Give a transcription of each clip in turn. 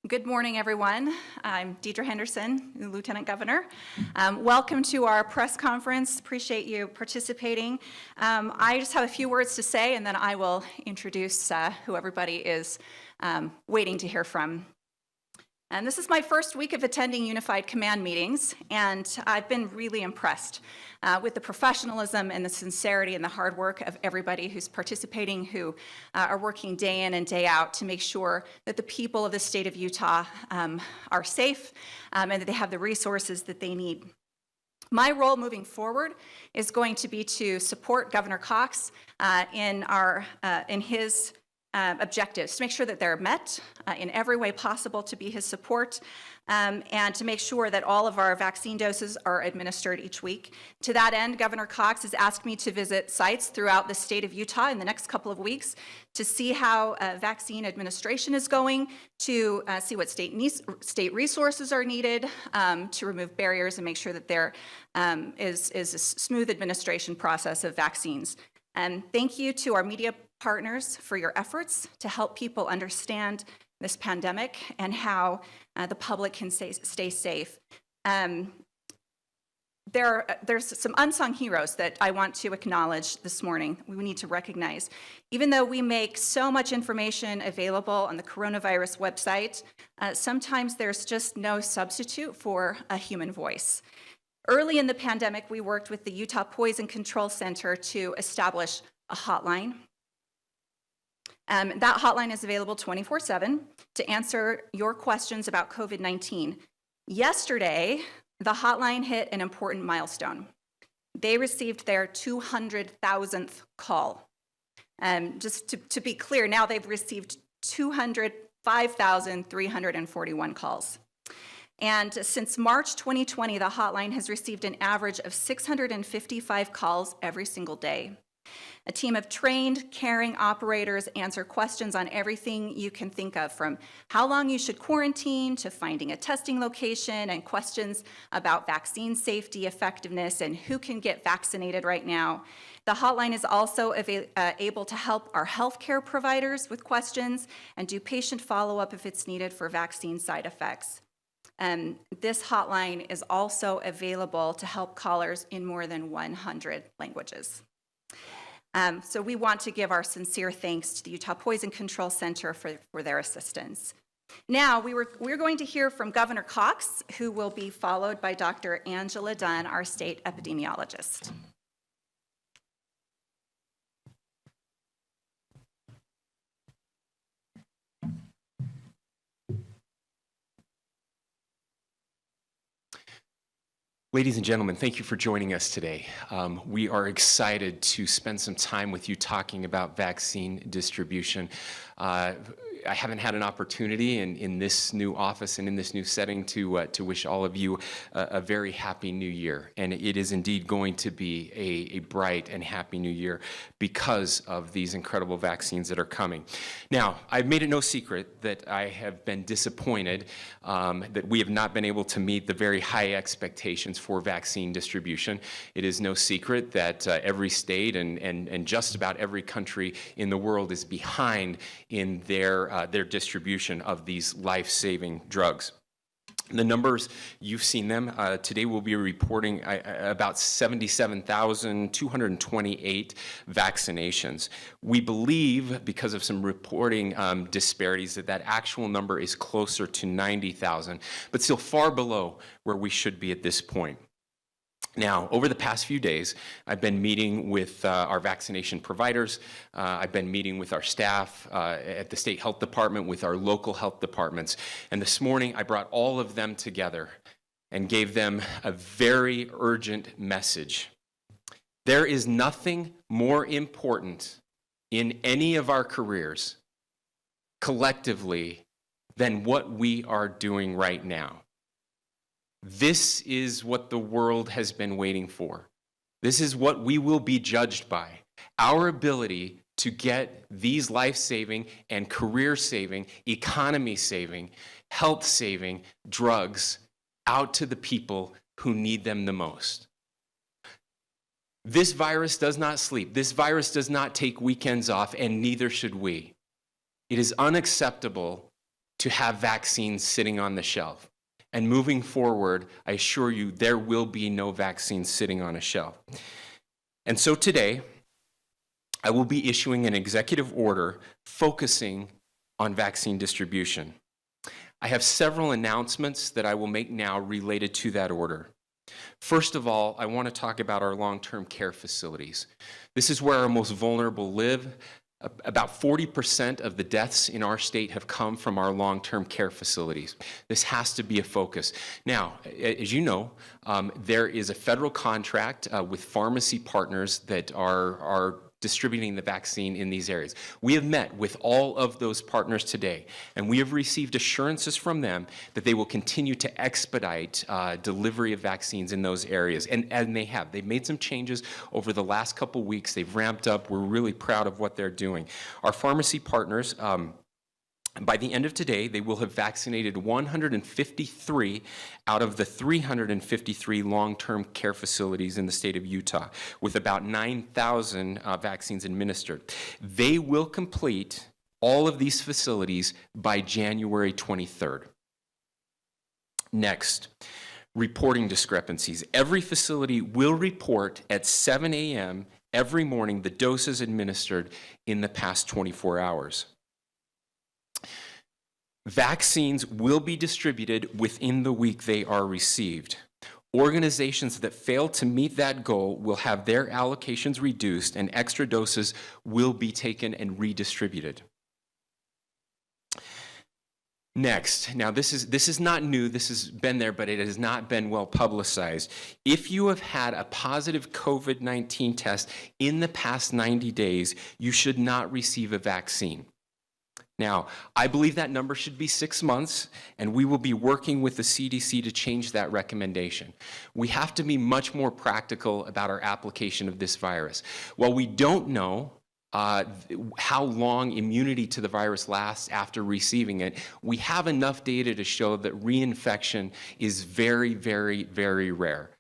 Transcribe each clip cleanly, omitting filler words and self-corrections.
Good morning, everyone. I'm Deidre Henderson, the Lieutenant Governor. Welcome to our press conference. Appreciate you participating. I just have a few words to say, and then I will introduce who everybody is waiting to hear from. And this is my first week of attending Unified Command meetings, and I've been really impressed with the professionalism and the sincerity and the hard work of everybody who's participating, who are working day in and day out to make sure that the people of the state of Utah are safe and that they have the resources that they need. My role moving forward is going to be to support Governor Cox in his objectives, to make sure that they're met in every way possible to be his support, and to make sure that all of our vaccine doses are administered each week. To that end, Governor Cox has asked me to visit sites throughout the state of Utah in the next couple of weeks to see how vaccine administration is going, to see what state resources are needed to remove barriers and make sure that there is a smooth administration process of vaccines. And thank you to our media partners for your efforts to help people understand this pandemic and how the public can stay safe. There's some unsung heroes that I want to acknowledge this morning. We need to recognize. Even though we make so much information available on the coronavirus website, sometimes there's just no substitute for a human voice. Early in the pandemic, we worked with the Utah Poison Control Center to establish a hotline. That hotline is available 24/7 to answer your questions about COVID-19. Yesterday, the hotline hit an important milestone. They received their 200,000th call. Just to be clear, now they've received 205,341 calls. And since March 2020, the hotline has received an average of 655 calls every single day. A team of trained, caring operators answer questions on everything you can think of, from how long you should quarantine to finding a testing location, and questions about vaccine safety, effectiveness, and who can get vaccinated right now. The hotline is also able to help our healthcare providers with questions and do patient follow-up if it's needed for vaccine side effects. This hotline is also available to help callers in more than 100 languages. So we want to give our sincere thanks to the Utah Poison Control Center for their assistance. Now, we're going to hear from Governor Cox, who will be followed by Dr. Angela Dunn, our state epidemiologist. Ladies and gentlemen, thank you for joining us today. We are excited to spend some time with you talking about vaccine distribution. I haven't had an opportunity in this new office and in this new setting to wish all of you a very happy new year. And it is indeed going to be a bright and happy new year because of these incredible vaccines that are coming. Now, I've made it no secret that I have been disappointed that we have not been able to meet the very high expectations for vaccine distribution. It is no secret that every state and just about every country in the world is behind in their distribution of these life-saving drugs. The numbers, you've seen them. Today we'll be reporting about 77,228 vaccinations. We believe, because of some reporting disparities, that actual number is closer to 90,000, but still far below where we should be at this point. Now, over the past few days, I've been meeting with our vaccination providers. I've been meeting with our staff at the state health department, with our local health departments. And this morning, I brought all of them together and gave them a very urgent message. There is nothing more important in any of our careers collectively than what we are doing right now. This is what the world has been waiting for. This is what we will be judged by. Our ability to get these life-saving and career-saving, economy-saving, health-saving drugs out to the people who need them the most. This virus does not sleep. This virus does not take weekends off, and neither should we. It is unacceptable to have vaccines sitting on the shelf. And moving forward, I assure you, there will be no vaccines sitting on a shelf. And so today, I will be issuing an executive order focusing on vaccine distribution. I have several announcements that I will make now related to that order. First of all, I want to talk about our long-term care facilities. This is where our most vulnerable live. About 40% of the deaths in our state have come from our long-term care facilities. This has to be a focus. Now, as you know, there is a federal contract with pharmacy partners that are distributing the vaccine in these areas. We have met with all of those partners today, and we have received assurances from them that they will continue to expedite delivery of vaccines in those areas, and they have. They've made some changes over the last couple weeks. They've ramped up. We're really proud of what they're doing. Our pharmacy partners, by the end of today, they will have vaccinated 153 out of the 353 long-term care facilities in the state of Utah, with about 9,000 vaccines administered. They will complete all of these facilities by January 23rd. Next, reporting discrepancies. Every facility will report at 7 a.m. every morning the doses administered in the past 24 hours. Vaccines will be distributed within the week they are received. Organizations that fail to meet that goal will have their allocations reduced, and extra doses will be taken and redistributed. Next, now this is not new, this has been there, but it has not been well publicized. If you have had a positive COVID-19 test in the past 90 days, you should not receive a vaccine. Now, I believe that number should be 6 months, and we will be working with the CDC to change that recommendation. We have to be much more practical about our application of this virus. While we don't know how long immunity to the virus lasts after receiving it, we have enough data to show that reinfection is very, very, very rare.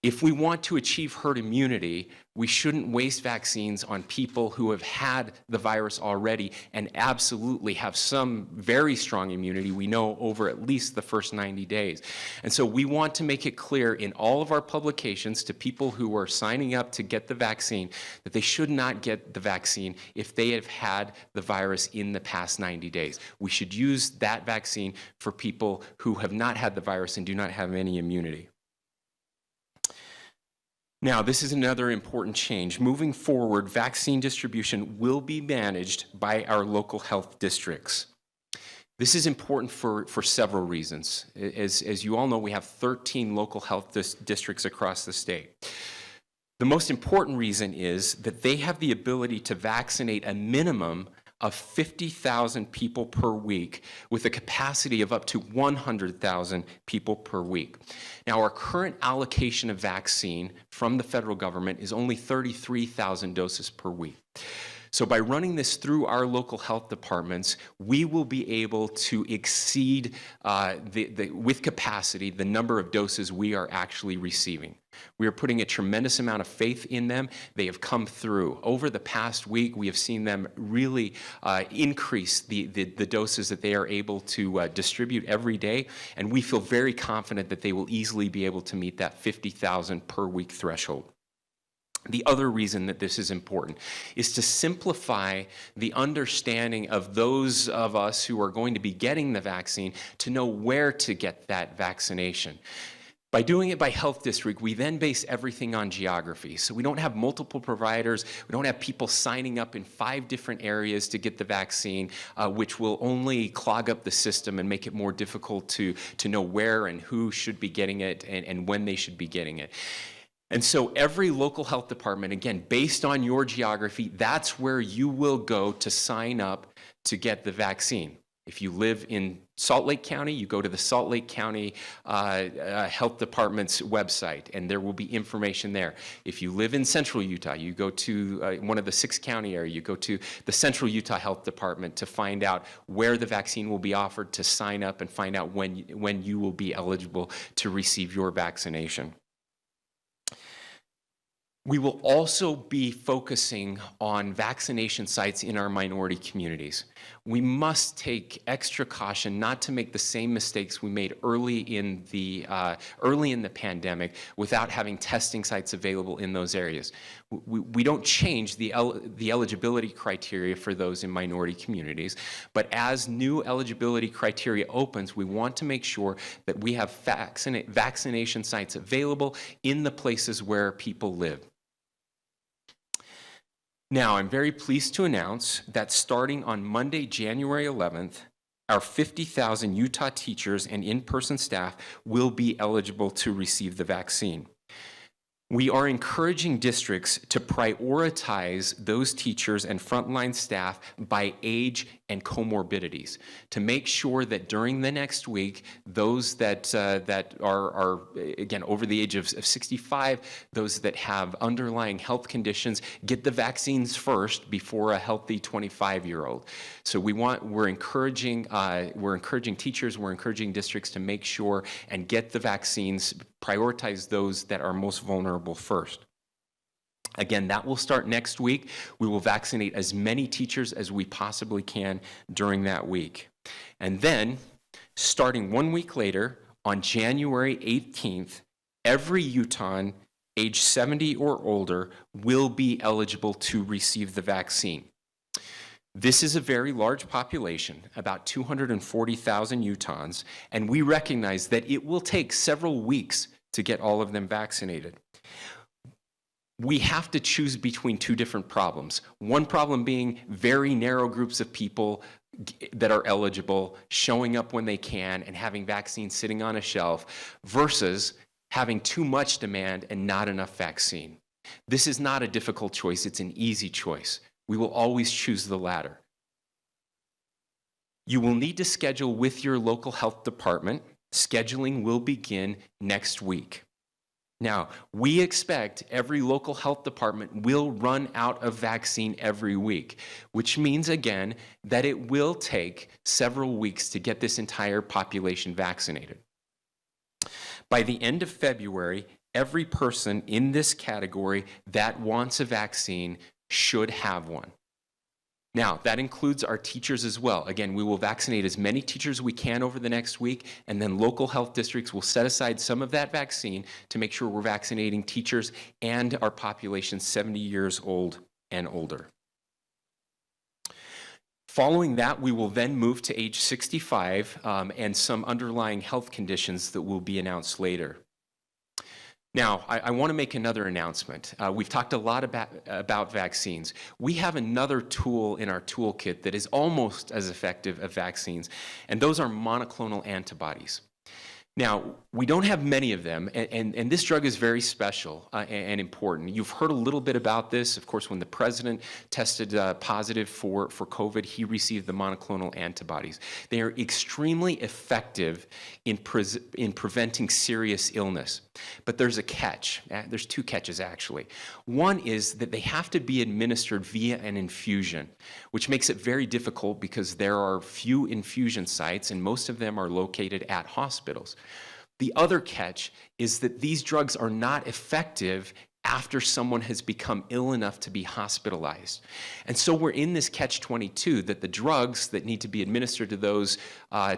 If we want to achieve herd immunity, we shouldn't waste vaccines on people who have had the virus already and absolutely have some very strong immunity, we know, over at least the first 90 days. And so we want to make it clear in all of our publications to people who are signing up to get the vaccine that they should not get the vaccine if they have had the virus in the past 90 days. We should use that vaccine for people who have not had the virus and do not have any immunity. Now, this is another important change. Moving forward, vaccine distribution will be managed by our local health districts. This is important for several reasons. As you all know, we have 13 local health districts across the state. The most important reason is that they have the ability to vaccinate a minimum of 50,000 people per week with a capacity of up to 100,000 people per week. Now, our current allocation of vaccine from the federal government is only 33,000 doses per week. So by running this through our local health departments, we will be able to exceed with capacity the number of doses we are actually receiving. We are putting a tremendous amount of faith in them. They have come through. Over the past week, we have seen them really increase the doses that they are able to distribute every day, and we feel very confident that they will easily be able to meet that 50,000 per week threshold. The other reason that this is important is to simplify the understanding of those of us who are going to be getting the vaccine to know where to get that vaccination. By doing it by health district, we then base everything on geography. So we don't have multiple providers, we don't have people signing up in 5 different areas to get the vaccine, which will only clog up the system and make it more difficult to know where and who should be getting it and when they should be getting it. And so every local health department, again, based on your geography, that's where you will go to sign up to get the vaccine. If you live in Salt Lake County, you go to the Salt Lake County Health Department's website, and there will be information there. If you live in Central Utah, you go to one of the 6 county areas, you go to the Central Utah Health Department to find out where the vaccine will be offered, to sign up and find out when you will be eligible to receive your vaccination. We will also be focusing on vaccination sites in our minority communities. We must take extra caution not to make the same mistakes we made early in the pandemic without having testing sites available in those areas. We don't change the eligibility criteria for those in minority communities, but as new eligibility criteria opens, we want to make sure that we have vaccination sites available in the places where people live. Now, I'm very pleased to announce that starting on Monday, January 11th, our 50,000 Utah teachers and in-person staff will be eligible to receive the vaccine. We are encouraging districts to prioritize those teachers and frontline staff by age and comorbidities to make sure that during the next week, those that are again over the age of 65, those that have underlying health conditions, get the vaccines first before a healthy 25-year-old. So we're encouraging teachers, we're encouraging districts to make sure and get the vaccines, prioritize those that are most vulnerable first. Again, that will start next week. We will vaccinate as many teachers as we possibly can during that week. And then, starting 1 week later, on January 18th, every Utahn age 70 or older will be eligible to receive the vaccine. This is a very large population, about 240,000 Utahns, and we recognize that it will take several weeks to get all of them vaccinated. We have to choose between two different problems. One problem being very narrow groups of people that are eligible, showing up when they can, and having vaccines sitting on a shelf, versus having too much demand and not enough vaccine. This is not a difficult choice, it's an easy choice. We will always choose the latter. You will need to schedule with your local health department. Scheduling will begin next week. Now, we expect every local health department will run out of vaccine every week, which means, again, that it will take several weeks to get this entire population vaccinated. By the end of February, every person in this category that wants a vaccine should have one. Now, that includes our teachers as well. Again, we will vaccinate as many teachers as we can over the next week, and then local health districts will set aside some of that vaccine to make sure we're vaccinating teachers and our population 70 years old and older. Following that, we will then move to age 65 and some underlying health conditions that will be announced later. Now, I want to make another announcement. We've talked a lot about vaccines. We have another tool in our toolkit that is almost as effective as vaccines, and those are monoclonal antibodies. Now, we don't have many of them, and this drug is very special and important. You've heard a little bit about this. Of course, when the president tested positive for COVID, he received the monoclonal antibodies. They are extremely effective in preventing serious illness. But there's a catch. There's two catches, actually. One is that they have to be administered via an infusion, which makes it very difficult because there are few infusion sites, and most of them are located at hospitals. The other catch is that these drugs are not effective after someone has become ill enough to be hospitalized. And so we're in this catch-22 that the drugs that need to be administered to those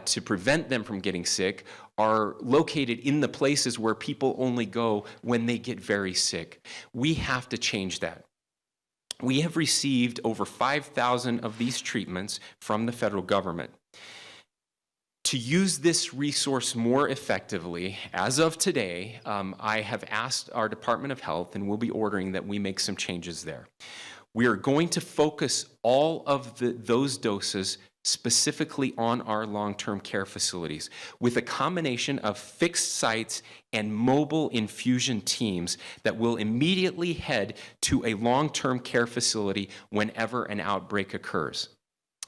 to prevent them from getting sick are located in the places where people only go when they get very sick. We have to change that. We have received over 5,000 of these treatments from the federal government. To use this resource more effectively, as of today, I have asked our Department of Health, and we'll be ordering that we make some changes there. We are going to focus all of those doses specifically on our long-term care facilities with a combination of fixed sites and mobile infusion teams that will immediately head to a long-term care facility whenever an outbreak occurs.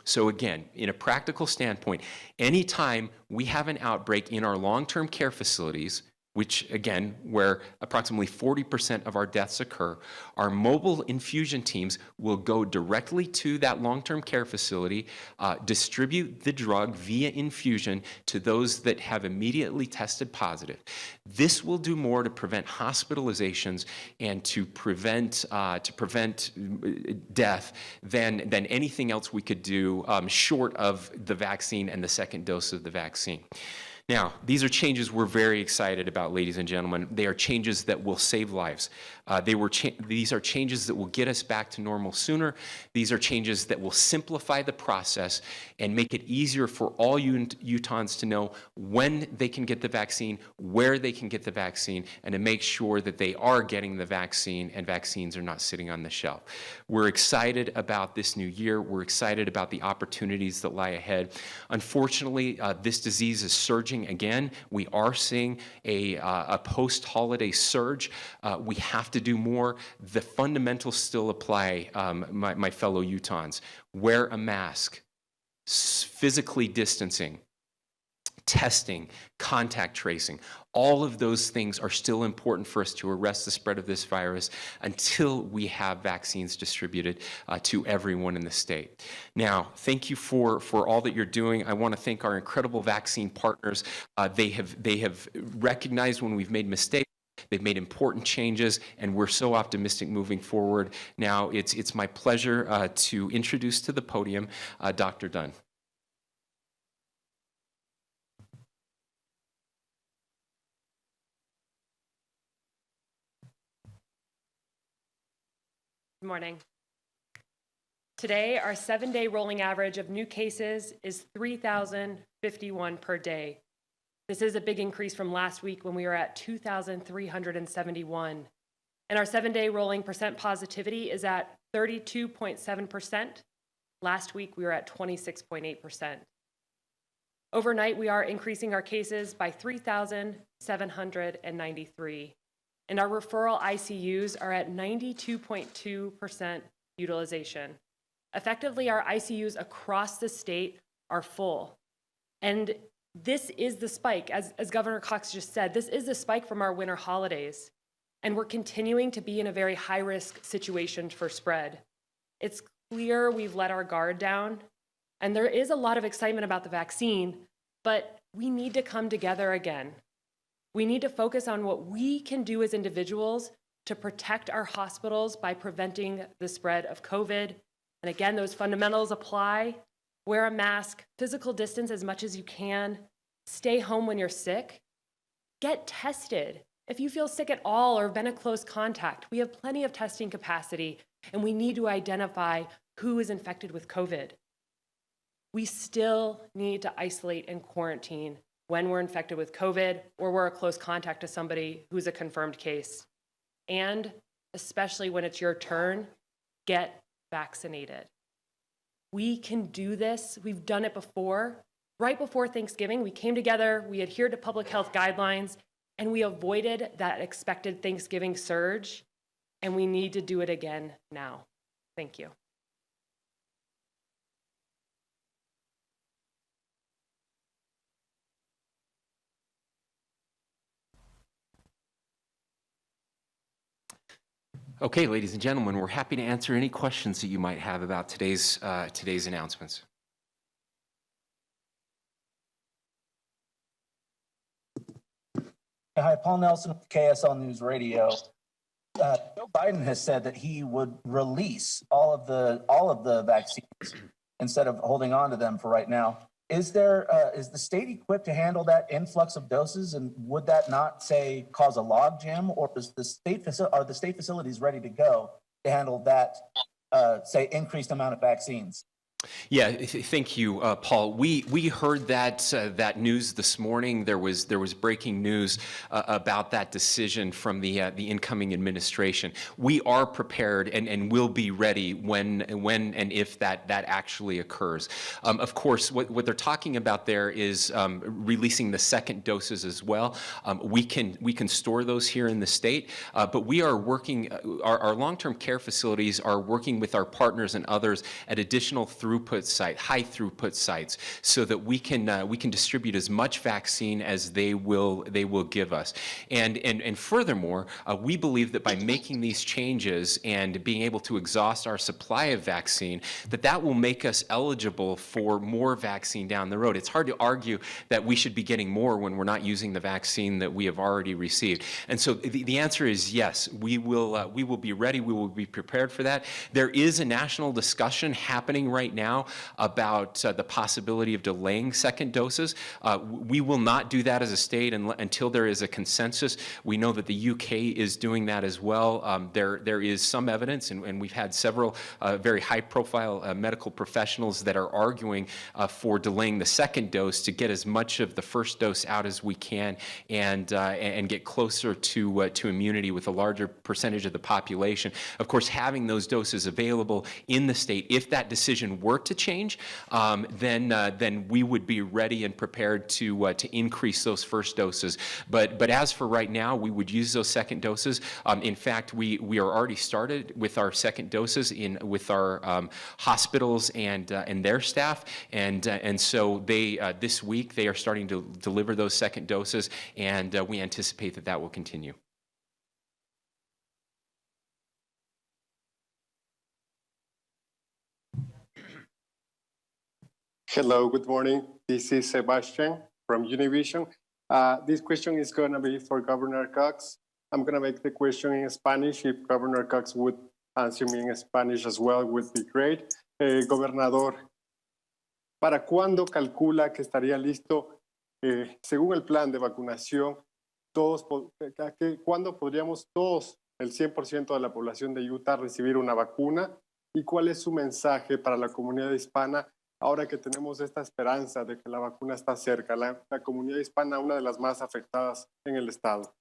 So again, in a practical standpoint, anytime we have an outbreak in our long-term care facilities, which again, where approximately 40% of our deaths occur, our mobile infusion teams will go directly to that long-term care facility, distribute the drug via infusion to those that have immediately tested positive. This will do more to prevent hospitalizations and to prevent death than anything else we could do short of the vaccine and the second dose of the vaccine. Now, these are changes we're very excited about, ladies and gentlemen. They are changes that will save lives. These are changes that will get us back to normal sooner. These are changes that will simplify the process and make it easier for all Utahns to know when they can get the vaccine, where they can get the vaccine, and to make sure that they are getting the vaccine and vaccines are not sitting on the shelf. We're excited about this new year. We're excited about the opportunities that lie ahead. Unfortunately, this disease is surging again. We are seeing a post-holiday surge. We have to do more. The fundamentals still apply, my fellow Utahns. Wear a mask, physically distancing, testing, contact tracing. All of those things are still important for us to arrest the spread of this virus until we have vaccines distributed to everyone in the state. Now, thank you for all that you're doing. I want to thank our incredible vaccine partners. They have recognized when we've made mistakes. They've made important changes, and we're so optimistic moving forward. Now, it's my pleasure to introduce to the podium Dr. Dunn. Good morning. Today, our 7-day rolling average of new cases is 3,051 per day. This is a big increase from last week when we were at 2,371. And our 7-day rolling percent positivity is at 32.7%. Last week, we were at 26.8%. Overnight, we are increasing our cases by 3,793. And our referral ICUs are at 92.2% utilization. Effectively, our ICUs across the state are full. And this is the spike, as Governor Cox just said, this is the spike from our winter holidays. And we're continuing to be in a very high-risk situation for spread. It's clear we've let our guard down, and there is a lot of excitement about the vaccine, but we need to come together again. We need to focus on what we can do as individuals to protect our hospitals by preventing the spread of COVID. And again, those fundamentals apply. Wear a mask, physical distance as much as you can, stay home when you're sick, get tested. If you feel sick at all or have been a close contact, we have plenty of testing capacity, and we need to identify who is infected with COVID. We still need to isolate and quarantine when we're infected with COVID or we're a close contact to somebody who's a confirmed case. And especially when it's your turn, get vaccinated. We can do this. We've done it before. Right before Thanksgiving, we came together, we adhered to public health guidelines, and we avoided that expected Thanksgiving surge, and we need to do it again now. Thank you. Okay, ladies and gentlemen, we're happy to answer any questions that you might have about today's announcements. Hi, Paul Nelson with KSL News Radio. Joe Biden has said that he would release all of the vaccines instead of holding on to them for right now. Is the state equipped to handle that influx of doses, and would that not, say, cause a logjam, or are the state facilities ready to go to handle that, say, increased amount of vaccines? Yeah, thank you, Paul. We heard that news this morning. There was breaking news about that decision from the incoming administration. We are prepared and will be ready when and if that actually occurs. Of course, what they're talking about there is releasing the second doses as well. We can store those here in the state, but we are working. Our long-term care facilities are working with our partners and others at additional throughput high throughput sites, so that we can distribute as much vaccine as they will give us. And furthermore, we believe that by making these changes and being able to exhaust our supply of vaccine, that will make us eligible for more vaccine down the road. It's hard to argue that we should be getting more when we're not using the vaccine that we have already received. And so the answer is yes, we will be ready, we will be prepared for that. There is a national discussion happening right now about the possibility of delaying second doses. We will not do that as a state until there is a consensus. We know that the UK is doing that as well. There is some evidence, and we've had several very high-profile medical professionals that are arguing for delaying the second dose to get as much of the first dose out as we can and get closer to immunity with a larger percentage of the population. Of course, having those doses available in the state, if that decision were to change, then we would be ready and prepared to increase those first doses. But as for right now, we would use those second doses. In fact, we are already started with our second doses with our hospitals and their staff, and so this week they are starting to deliver those second doses, and we anticipate that will continue. Hello, good morning. This is Sebastian from Univision. This question is going to be for Governor Cox. I'm going to make the question in Spanish. If Governor Cox would answer me in Spanish as well, would be great. Gobernador, ¿para cuándo calcula que estaría listo, según el plan de vacunación, cuándo podríamos todos, el 100% de la población de Utah, recibir una vacuna? ¿Y cuál es su mensaje para la comunidad hispana ahora que tenemos esta esperanza de que la vacuna está cerca? La comunidad hispana, una de las más afectadas en el estado.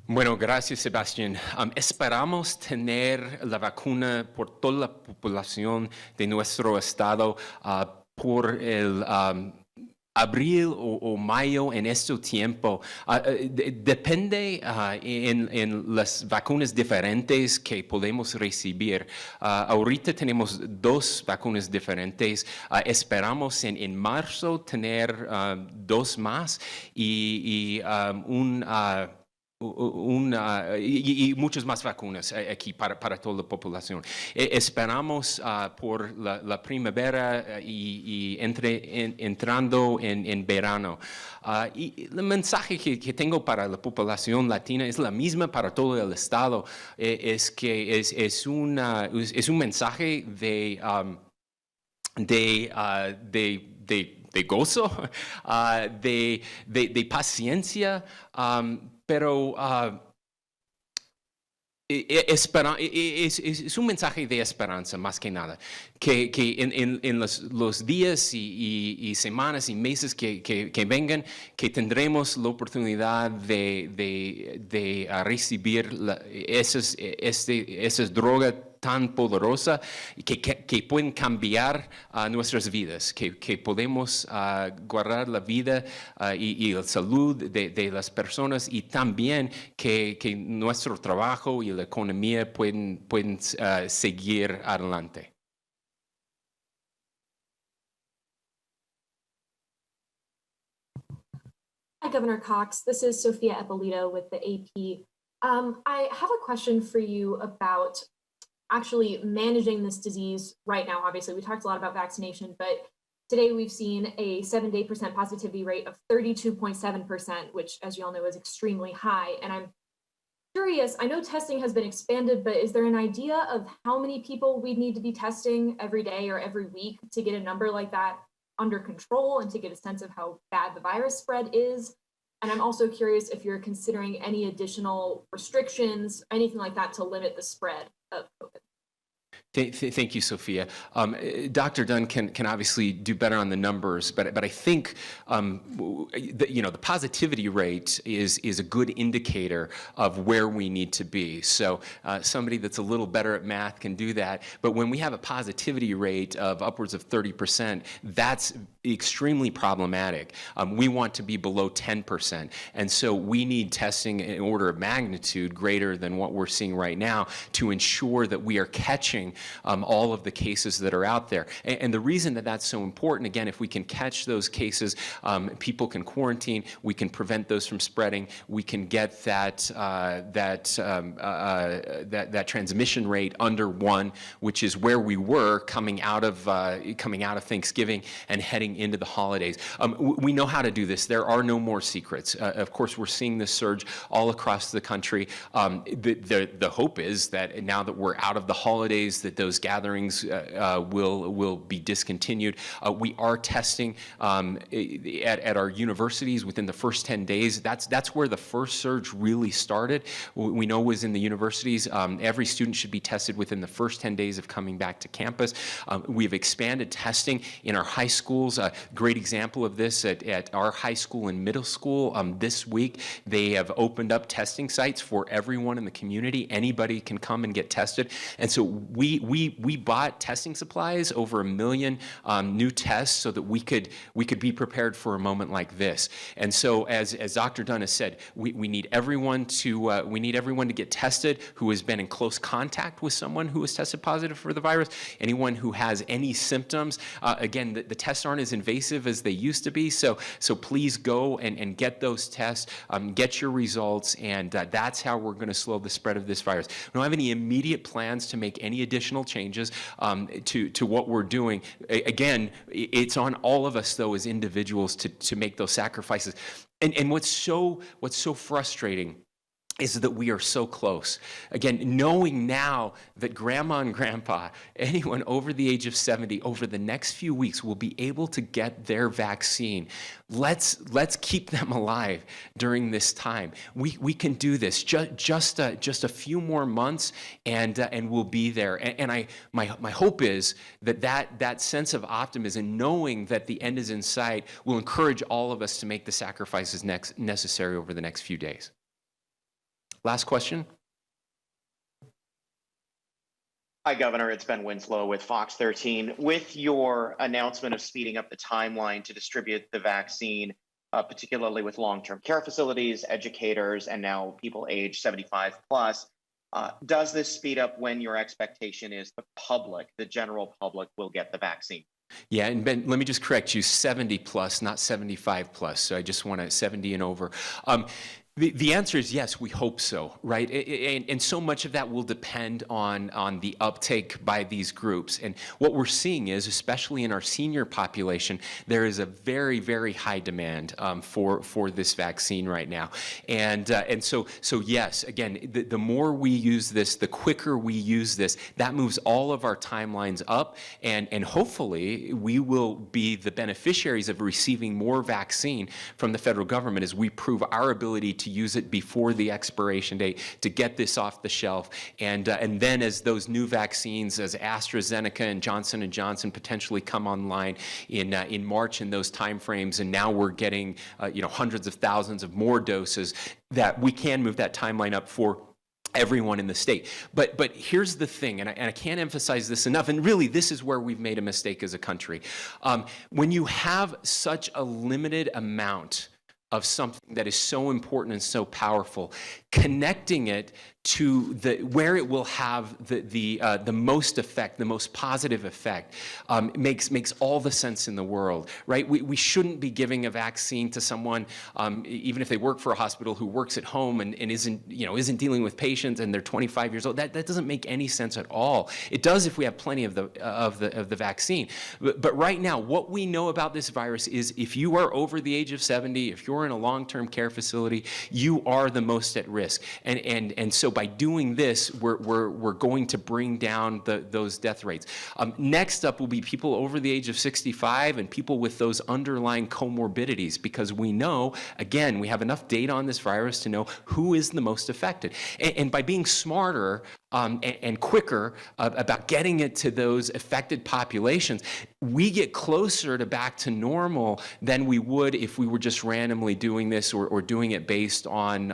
Bueno, gracias, Sebastián. Esperamos tener la vacuna por toda la población de nuestro estado por el abril o mayo en este tiempo. Depende en las vacunas diferentes que podemos recibir. Ahorita tenemos 2 vacunas diferentes. Esperamos en marzo tener 2 más y muchas más vacunas aquí para toda la población. Esperamos por la primavera y entrando en verano. Y el mensaje que tengo para la población latina es la misma para todo el estado. Es que es un mensaje de gozo, de paciencia, pero es un mensaje de esperanza más que nada, que en los días y semanas y meses que vengan, que tendremos la oportunidad de recibir esas drogas tan poderosa que pueden cambiar nuestras vidas, que podemos guardar la vida y la salud de las personas, y también que nuestro trabajo y la economía pueden seguir adelante. Hi, Governor Cox. This is Sophia Eppolito with the AP. I have a question for you about actually managing this disease right now. Obviously, we talked a lot about vaccination, but today we've seen a 7-day percent positivity rate of 32.7%, which, as you all know, is extremely high. And I'm curious, I know testing has been expanded, but is there an idea of how many people we'd need to be testing every day or every week to get a number like that under control and to get a sense of how bad the virus spread is? And I'm also curious if you're considering any additional restrictions, anything like that, to limit the spread of COVID. Thank you, Sophia. Dr. Dunn can obviously do better on the numbers, but I think the positivity rate is a good indicator of where we need to be. So somebody that's a little better at math can do that. But when we have a positivity rate of upwards of 30%, that's extremely problematic. We want to be below 10%. And so we need testing in order of magnitude greater than what we're seeing right now to ensure that we are catching all of the cases that are out there. And the reason that that's so important, again, if we can catch those cases, people can quarantine, we can prevent those from spreading, we can get that transmission rate under 1, which is where we were coming out of Thanksgiving and heading into the holidays. We know how to do this. There are no more secrets. Of course, we're seeing this surge all across the country. The hope is that now that we're out of the holidays, that those gatherings will be discontinued. We are testing at our universities within the first 10 days. That's where the first surge really started. We know was in the universities. Every student should be tested within the first 10 days of coming back to campus. We've expanded testing in our high schools. A great example of this at our high school and middle school. This week, they have opened up testing sites for everyone in the community. Anybody can come and get tested. And so we bought testing supplies, over 1 million new tests, so that we could be prepared for a moment like this. And so, as Dr. Dunn has said, we need everyone to get tested who has been in close contact with someone who has tested positive for the virus. Anyone who has any symptoms, again, the tests aren't as invasive as they used to be. So please go and get those tests, get your results, and that's how we're going to slow the spread of this virus. We don't have any immediate plans to make any additional changes to what we're doing. Again, it's on all of us, though, as individuals to make those sacrifices. And what's so frustrating is that we are so close. Again, knowing now that grandma and grandpa, anyone over the age of 70, over the next few weeks will be able to get their vaccine. Let's keep them alive during this time. We can do this. Just a few more months, and we'll be there. And my hope is that sense of optimism, knowing that the end is in sight, will encourage all of us to make the sacrifices necessary over the next few days. Last question. Hi, Governor. It's Ben Winslow with Fox 13. With your announcement of speeding up the timeline to distribute the vaccine, particularly with long-term care facilities, educators, and now people age 75 plus, does this speed up when your expectation is the general public will get the vaccine? Yeah, and Ben, let me just correct you, 70 plus, not 75 plus. So I just want to 70 and over. The answer is yes, we hope so, right? And so much of that will depend on the uptake by these groups. And what we're seeing is, especially in our senior population, there is a very, very high demand for this vaccine right now. And so yes, again, the more we use this, the quicker we use this, that moves all of our timelines up. And hopefully we will be the beneficiaries of receiving more vaccine from the federal government as we prove our ability to use it before the expiration date to get this off the shelf. And then as those new vaccines, as AstraZeneca and Johnson & Johnson potentially come online in March in those timeframes, and now we're getting hundreds of thousands of more doses, that we can move that timeline up for everyone in the state. But here's the thing, and I can't emphasize this enough, and really this is where we've made a mistake as a country. When you have such a limited amount of something that is so important and so powerful, connecting it to where it will have the most effect, the most positive effect, makes all the sense in the world, right? We shouldn't be giving a vaccine to someone, even if they work for a hospital, who works at home and isn't dealing with patients and they're 25 years old. That doesn't make any sense at all. It does if we have plenty of the vaccine. But right now, what we know about this virus is if you are over the age of 70, if you're in a long-term care facility, you are the most at risk. And so by doing this, we're going to bring down those death rates. Next up will be people over the age of 65 and people with those underlying comorbidities, because we know, again, we have enough data on this virus to know who is the most affected. And by being smarter and quicker about getting it to those affected populations, we get closer to back to normal than we would if we were just randomly doing this or doing it based on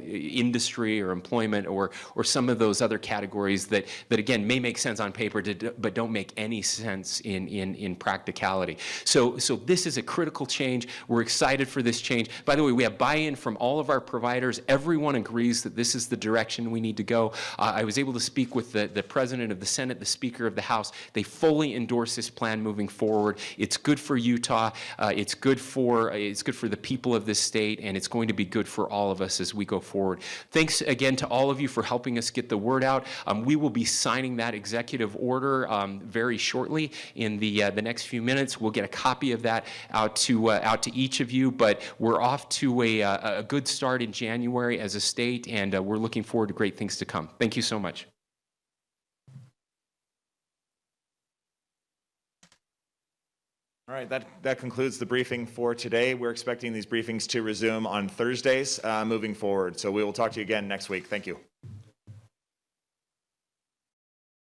industry or employment or some of those other categories that again may make sense on paper but don't make any sense in practicality. So this is a critical change. We're excited for this change. By the way, we have buy-in from all of our providers. Everyone agrees that this is the direction we need to go. I was able to speak with the President of the Senate, the Speaker of the House. They fully endorse this plan moving forward. It's good for Utah. It's good for the people of this state, and it's going to be good for all of us as we go forward. Thanks again to all of you for helping us get the word out. We will be signing that executive order very shortly in the next few minutes. We'll get a copy of that out to each of you, but we're off to a good start in January as a state, and we're looking forward to great things to come. Thank you so much. All right, that concludes the briefing for today. We're expecting these briefings to resume on Thursdays moving forward. So we will talk to you again next week. Thank you.